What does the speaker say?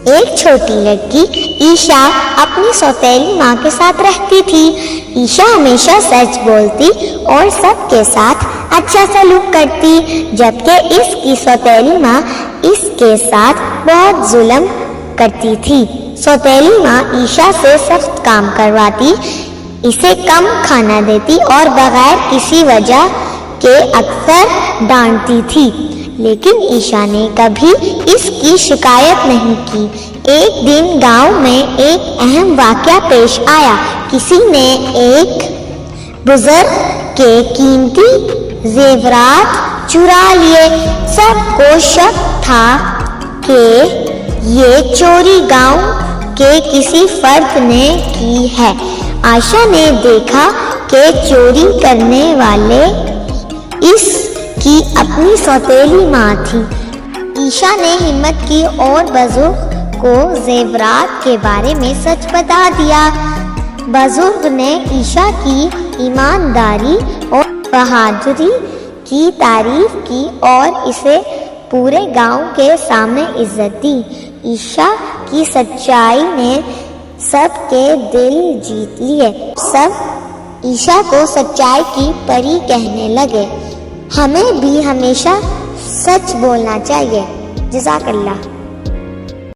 ایک چھوٹی لڑکی عیشا اپنی سوتیلی ماں کے ساتھ رہتی تھی۔ عیشا ہمیشہ سچ بولتی اور سب کے ساتھ اچھا سلوک کرتی، جبکہ اس کی سوتیلی ماں اس کے ساتھ بہت ظلم کرتی تھی۔ سوتیلی ماں عیشا سے سخت کام کرواتی، اسے کم کھانا دیتی اور بغیر کسی وجہ کے اکثر ڈانٹتی تھی، لیکن عیشا نے کبھی اس کی شکایت نہیں کی۔ ایک دن گاؤں میں ایک اہم واقعہ پیش آیا۔ کسی نے ایک بزرگ کے قیمتی زیورات چرا لیے۔ سب کو شک تھا کہ یہ چوری گاؤں کے کسی فرد نے کی ہے۔ عائشہ نے دیکھا کہ چوری کرنے والے اس کی اپنی سوتیلی ماں تھی۔ عائشہ نے ہمت کی اور بزرگ کو زیورات کے بارے میں سچ بتا دیا۔ بزرگ نے عائشہ کی ایمانداری اور بہادری کی تعریف کی اور اسے پورے گاؤں کے سامنے عزت دی۔ عائشہ کی سچائی نے سب کے دل جیت لیے۔ سب عائشہ کو سچائی کی پری کہنے لگے۔ ہمیں بھی ہمیشہ سچ بولنا چاہیے۔ جزاک اللہ۔